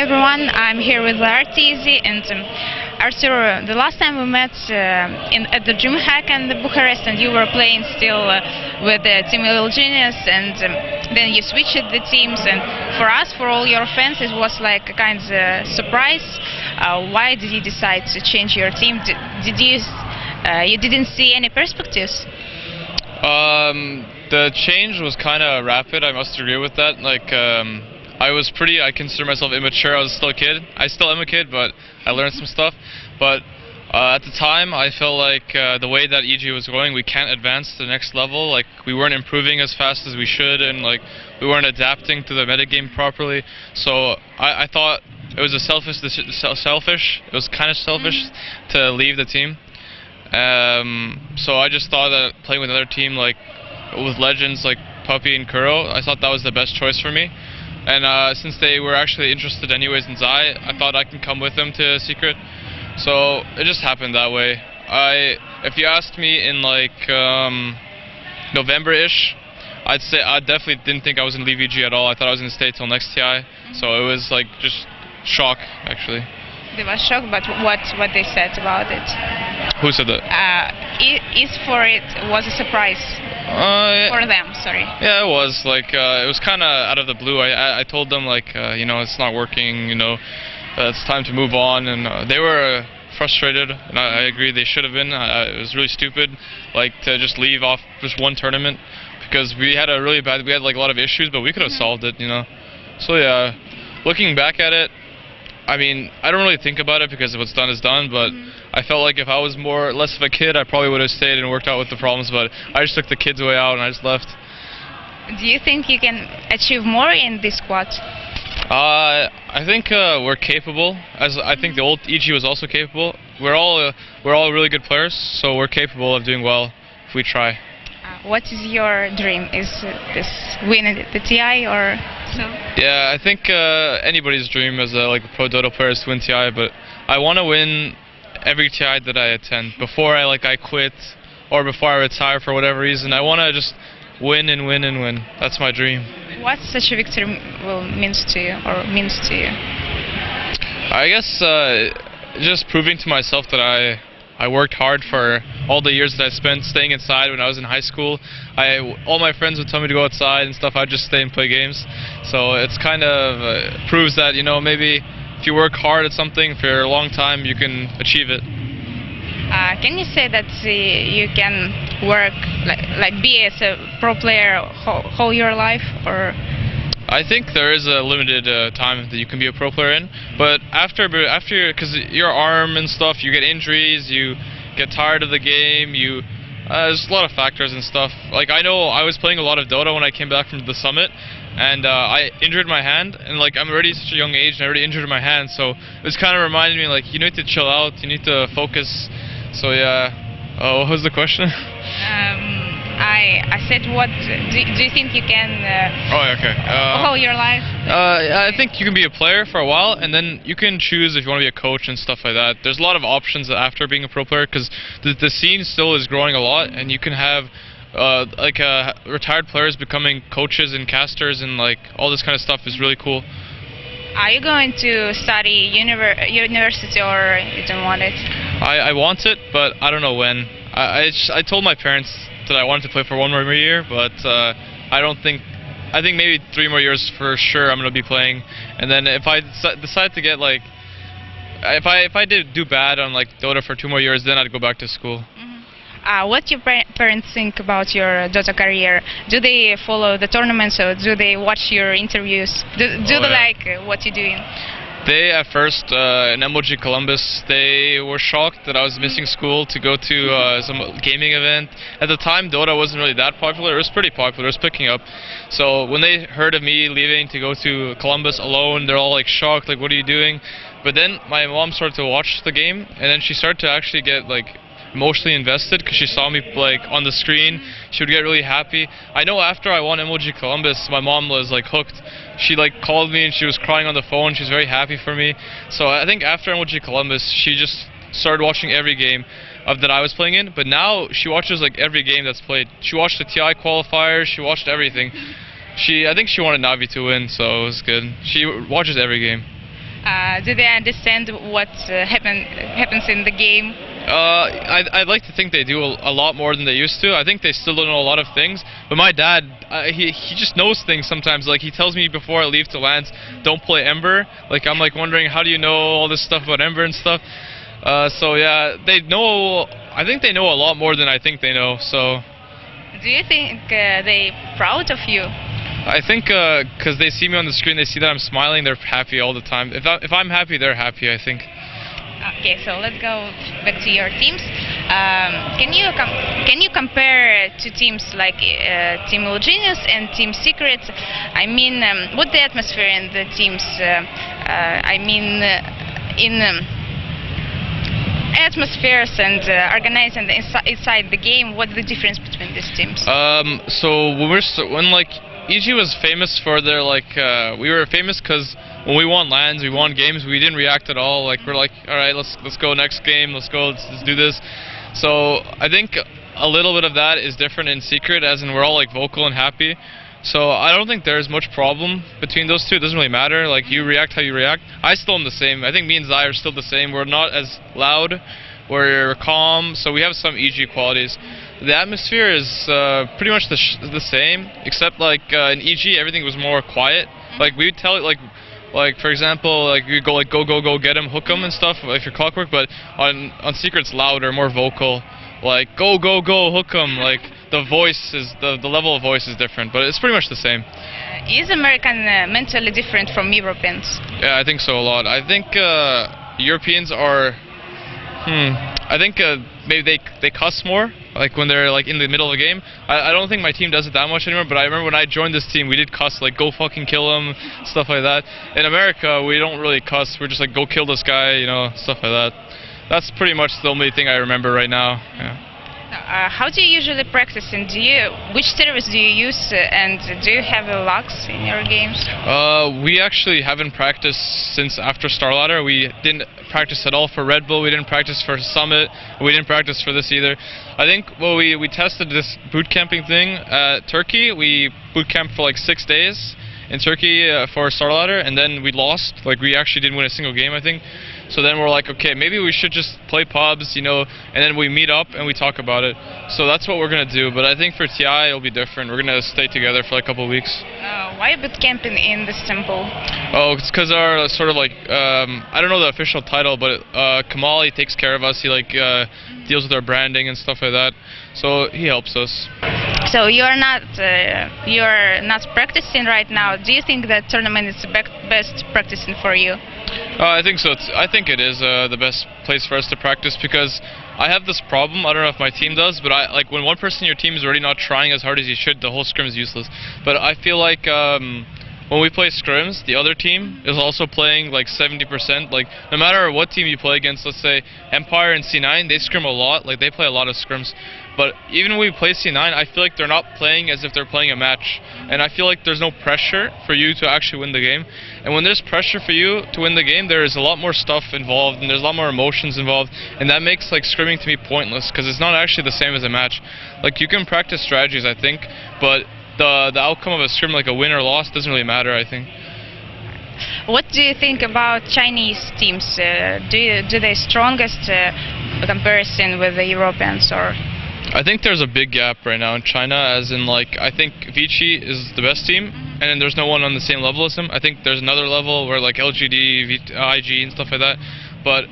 everyone, I'm here with Arteezy and Arthur. The last time we met at the DreamHack in Bucharest, and you were playing still with Team Little Genius, and then you switched the teams. And for us, for all your fans, it was like a kind of surprise. Why did you decide to change your team? Did you didn't see any perspectives? The change was kind of rapid. I must agree with that. I consider myself immature. I was still a kid. I still am a kid, but I learned some stuff. But at the time, I felt like the way that EG was going, we can't advance to the next level. Like, we weren't improving as fast as we should, and like we weren't adapting to the metagame properly. So I thought it was It was kind of selfish to leave the team. So I just thought that playing with another team, like with legends like Puppy and Kuro, I thought that was the best choice for me. And since they were actually interested anyways in Zai, I thought I can come with them to Secret. So it just happened that way. If you asked me in like November-ish, I'd say I definitely didn't think I was going to leave EG at all. I thought I was going to stay till next TI. So it was like just shock, actually. They were shocked, but what they said about it? Who said that? It was a surprise for them. Sorry. Yeah, it was like it was kind of out of the blue. I told them like it's not working. It's time to move on, and they were frustrated, and I agree they should have been. It was really stupid, like to just leave off just one tournament, because we had like a lot of issues, but we could have solved it. So yeah, looking back at it, I mean, I don't really think about it because what's done is done, but I felt like if I was less of a kid, I probably would have stayed and worked out with the problems, but I just took the kids' way out and I just left. Do you think you can achieve more in this squad? I think we're capable. I think the old EG was also capable. We're all really good players, so we're capable of doing well if we try. What is your dream? Is this win the TI or so? Yeah, I think anybody's dream as a pro Dota player is to win TI, but I want to win every TI that I attend before I quit or before I retire for whatever reason. I want to just win and win and win. That's my dream. What such a victory means to you? I guess just proving to myself that I worked hard for all the years that I spent staying inside when I was in high school. All my friends would tell me to go outside and stuff. I'd just stay and play games. So it's kind of proves that maybe if you work hard at something for a long time, you can achieve it. Can you say that you can work be as a pro player whole your life, or? I think there is a limited time that you can be a pro player in, but after because your arm and stuff, you get injuries, you get tired of the game, there's a lot of factors and stuff. Like, I know I was playing a lot of Dota when I came back from the summit, and I injured my hand, and I'm already such a young age and I already injured my hand, so it was kind of reminding me you need to chill out, you need to focus. So yeah, what was the question? I said, what do you think you can hold your life? I think you can be a player for a while, and then you can choose if you want to be a coach and stuff like that. There's a lot of options after being a pro player, because the scene still is growing a lot, and you can have retired players becoming coaches and casters, and all this kind of stuff is really cool. Are you going to study university, or you don't want it? I want it, but I don't know when. I told my parents that I wanted to play for one more year, but I think maybe 3 more years for sure I'm going to be playing. And then if I decide to get if I did do bad on Dota for 2 more years, then I'd go back to school. What do your parents think about your Dota career? Do they follow the tournaments, or do they watch your interviews? Do they like what you're doing? They, at first, in MLG Columbus, they were shocked that I was missing school to go to some gaming event. At the time, Dota wasn't really that popular. It was pretty popular. It was picking up. So when they heard of me leaving to go to Columbus alone, they're all shocked, what are you doing? But then my mom started to watch the game, and then she started to actually get emotionally invested because she saw me on the screen. She would get really happy. I know after I won MLG Columbus, my mom was hooked. She called me and she was crying on the phone. She was very happy for me. So I think after MLG Columbus, she just started watching every game that I was playing in. But now she watches every game that's played. She watched the TI qualifiers. She watched everything. I think she wanted Navi to win, so it was good. She watches every game. Do they understand what happens in the game? I'd like to think they do a lot more than they used to. I think they still don't know a lot of things. But my dad, he just knows things sometimes. Like he tells me before I leave to lands, don't play Ember. Like I'm like wondering, how do you know all this stuff about Ember and stuff? So yeah, they know. I think they know a lot more than I think they know. So. Do you think they proud of you? I think because they see me on the screen, they see that I'm smiling, they're happy all the time. If I'm happy, they're happy, I think. Okay, so let's go back to your teams. Can you compare two teams like Team Genius and Team Secret? I mean, what the atmosphere in the teams? Atmospheres and organizing inside the game. What's the difference between these teams? So when like EG was famous for their we were famous because when we won lands, we won games, we didn't react at all. Like we're like, all right, let's go next game, let's do this. So I think a little bit of that is different in Secret, as in we're all like vocal and happy. So I don't think there's much problem between those two. It doesn't really matter. Like you react how you react. I still am the same. I think me and Zai are still the same. We're not as loud. We're calm. So we have some EG qualities. The atmosphere is pretty much the same, except like in EG everything was more quiet. Like we would tell it like for example, like you go go get him, hook him and stuff if you're Clockwork. But on Secret it's louder, more vocal. Like go hook him. Like the voice is the level of voice is different, but it's pretty much the same. Is American mentally different from Europeans? Yeah, I think so a lot. I think Europeans are. I think maybe they cuss more, like when they're like in the middle of a game. I don't think my team does it that much anymore, but I remember when I joined this team, we did cuss, like go fucking kill him, stuff like that. In America, we don't really cuss. We're just like go kill this guy, you know, stuff like that. That's pretty much the only thing I remember right now. Yeah. How do you usually practice, and which servers do you use, and do you have locks in your games? We actually haven't practiced since after StarLadder. We didn't practice at all for Red Bull. We didn't practice for Summit. We didn't practice for this either. I think we tested this boot camping thing at Turkey. We boot camped for like 6 days in Turkey for StarLadder, and then we lost. Like we actually didn't win a single game, I think. So then we're like, okay, maybe we should just play pubs, you know, and then we meet up and we talk about it. So that's what we're going to do. But I think for TI, it'll be different. We're going to stay together for like a couple of weeks. Why boot camping in this temple? Oh, it's because our sort of like, I don't know the official title, but Kamal, he takes care of us. He like deals with our branding and stuff like that. So he helps us. So you're not practicing right now. Do you think that tournament is the best practicing for you? I think so. I think it is the best place for us to practice because I have this problem. I don't know if my team does, but like when one person in your team is already not trying as hard as he should, the whole scrim is useless. But I feel like when we play scrims, the other team is also playing like 70%. Like no matter what team you play against, let's say Empire and C9, they scrim a lot. Like they play a lot of scrims. But even when we play C9, I feel like they're not playing as if they're playing a match. And I feel like there's no pressure for you to actually win the game. And when there's pressure for you to win the game, there is a lot more stuff involved and there's a lot more emotions involved. And that makes like scrimming to me pointless because it's not actually the same as a match. Like you can practice strategies, I think, but the outcome of a scrim, like a win or loss, doesn't really matter, I think. What do you think about Chinese teams? Do they strongest comparison with the Europeans or? I think there's a big gap right now in China, as in like I think Vici is the best team, and then there's no one on the same level as him. I think there's another level where like LGD, IG, and stuff like that. But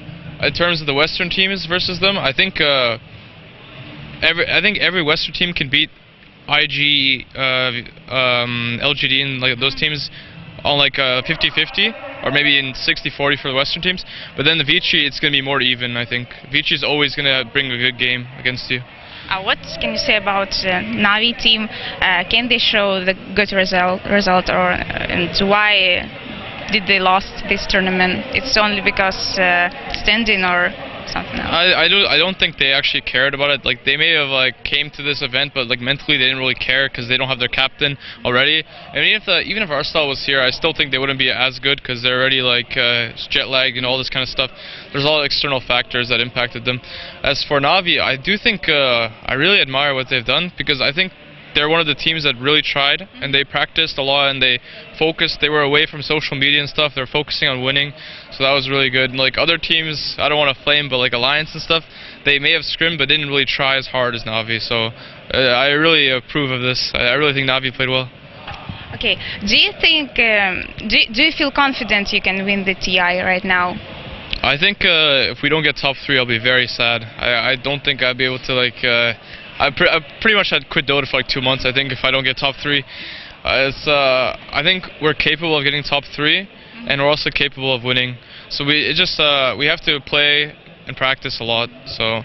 in terms of the Western teams versus them, I think every Western team can beat IG, LGD, and like those teams on like 50-50 or maybe in 60-40 for the Western teams. But then the Vici, it's going to be more even. I think Vici is always going to bring a good game against you. What can you say about Navi team? Can they show the good result or and why did they lost this tournament? It's only because standing or something else? I don't think they actually cared about it. Like they may have like came to this event, but like mentally they didn't really care because they don't have their captain already. I mean, even if Arsenal was here, I still think they wouldn't be as good because they're already like jet lagged and all this kind of stuff. There's a lot of external factors that impacted them. As for Navi, I do think I really admire what they've done because I think they're one of the teams that really tried, and they practiced a lot, and they focused. They were away from social media and stuff. They're focusing on winning, so that was really good. And like other teams, I don't want to flame, but like Alliance and stuff, they may have scrimmed, but didn't really try as hard as Navi. So I really approve of this. I really think Navi played well. Okay, do you think, do you feel confident you can win the TI right now? I think if we don't get top 3, I'll be very sad. I don't think I'd be able to like. I pretty much had quit Dota for like 2 months. I think if I don't get top 3, I think we're capable of getting top 3, and we're also capable of winning. So we have to play and practice a lot. So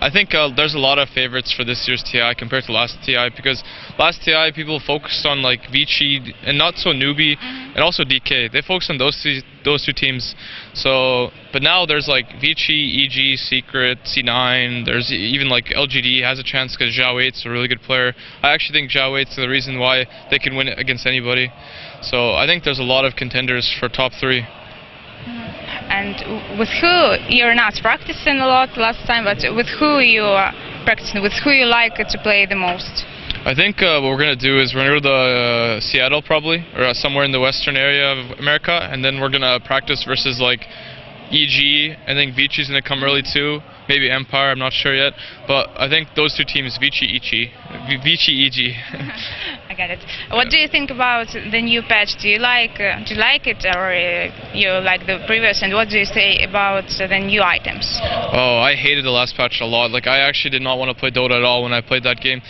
I think there's a lot of favorites for this year's TI compared to last TI, because last TI people focused on like Vici and not so Newbie, and also DK. They focused on those two teams. So, but now there's like Vici, EG, Secret, C9. There's even like LGD has a chance because Zhao 8's a really good player. I actually think Zhao 8's the reason why they can win against anybody. So I think there's a lot of contenders for top 3. And with who you're not practicing a lot last time, but with who you are practicing, with who you like to play the most? I think what we're going to do is we're going to go to Seattle probably, or somewhere in the western area of America, and then we're going to practice versus like EG. I think Vici's going to come early too, maybe Empire, I'm not sure yet, but I think those two teams, Vici, EG. I got it. What do you think about the new patch? Do you like it, or you like the previous? And what do you say about the new items? Oh, I hated the last patch a lot. Like I actually did not want to play Dota at all when I played that game.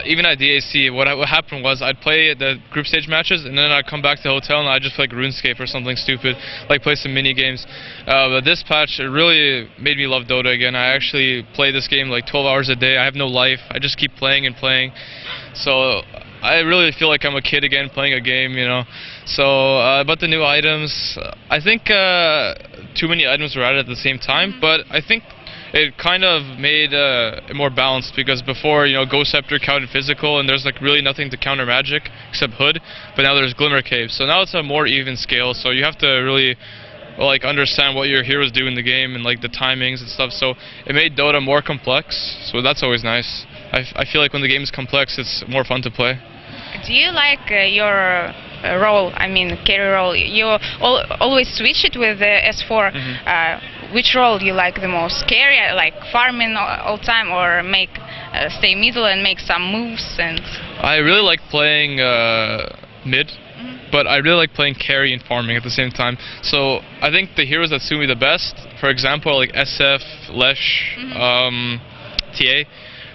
Even at DAC, what happened was I'd play the group stage matches, and then I'd come back to the hotel and I'd just play like RuneScape or something stupid, like play some mini games. But this patch, it really made me love Dota again. I actually play this game like 12 hours a day. I have no life. I just keep playing and playing. So I really feel like I'm a kid again playing a game, you know. So about the new items, I think too many items were added at the same time, but I think it kind of made it more balanced, because before, you know, Ghost Scepter counted physical and there's like really nothing to counter magic except Hood, but now there's Glimmer Cave. So now it's a more even scale, so you have to really like understand what your heroes do in the game and like the timings and stuff. So it made Dota more complex, so that's always nice. I feel like when the game is complex, it's more fun to play. Do you like your role, I mean carry role? You always switch it with S4. Which role do you like the most? Carry, like farming all time, or stay middle and make some moves? And I really like playing mid, but I really like playing carry and farming at the same time. So I think the heroes that suit me the best, for example, are like SF, Lesh, TA,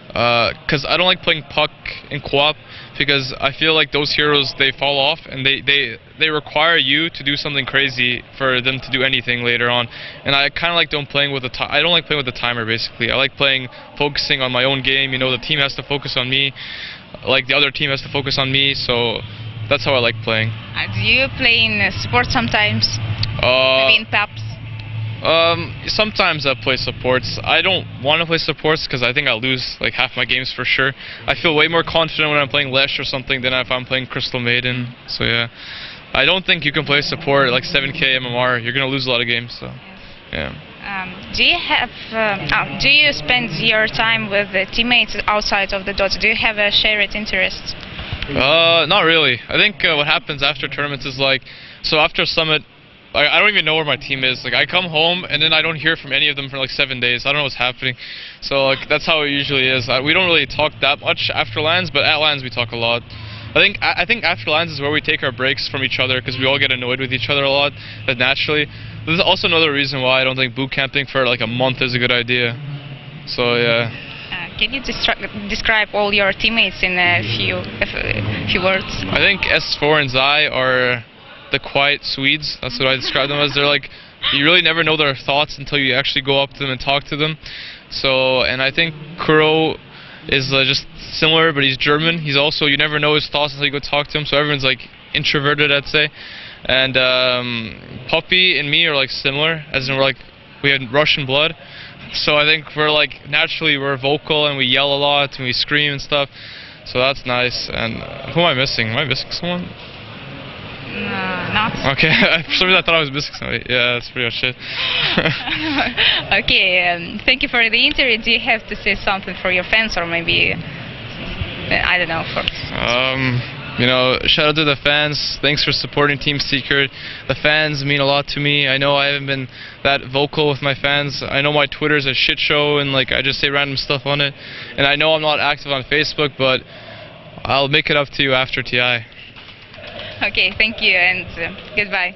because I don't like playing Puck and co-op, because I feel like those heroes, they fall off and they require you to do something crazy for them to do anything later on. And I kind of like don't playing with I don't like playing with the timer basically. I like focusing on my own game. You know, the team has to focus on me, like the other team has to focus on me. So that's how I like playing. Do you play in support sometimes? Maybe in PAPs? Sometimes I play supports. I don't want to play supports because I think I'll lose like half my games for sure. I feel way more confident when I'm playing Lesh or something than if I'm playing Crystal Maiden. So yeah, I don't think you can play support like 7k MMR. You're gonna lose a lot of games. So yeah. Do you spend your time with teammates outside of the Dota? Do you have a shared interest? Not really. I think what happens after tournaments is like, so after Summit, I don't even know where my team is. Like I come home and then I don't hear from any of them for like 7 days. I don't know what's happening. So like that's how it usually is. We don't really talk that much after LANs, but at LANs we talk a lot. I think after LANs is where we take our breaks from each other, because we all get annoyed with each other a lot. But naturally, there's also another reason why I don't think boot camping for like a month is a good idea. So yeah. Can you describe all your teammates in a few words? I think S4 and Zai are the quiet Swedes. That's what I describe them as. They're like, you really never know their thoughts until you actually go up to them and talk to them. So, and I think Kuro is just similar, but he's German. He's also, you never know his thoughts until you go talk to him. So everyone's like introverted, I'd say. And Puppy and me are like similar, as in we had Russian blood. So I think we're like, naturally we're vocal and we yell a lot and we scream and stuff. So that's nice. And who am I missing? Am I missing someone? Not. Okay, for some reason I thought I was missing somebody. Yeah, that's pretty much it. Okay, thank you for the interview. Do you have to say something for your fans, or maybe? I don't know. You know, shout out to the fans. Thanks for supporting Team Secret. The fans mean a lot to me. I know I haven't been that vocal with my fans. I know my Twitter's a shit show and like I just say random stuff on it. And I know I'm not active on Facebook, but I'll make it up to you after TI. Okay, thank you and goodbye.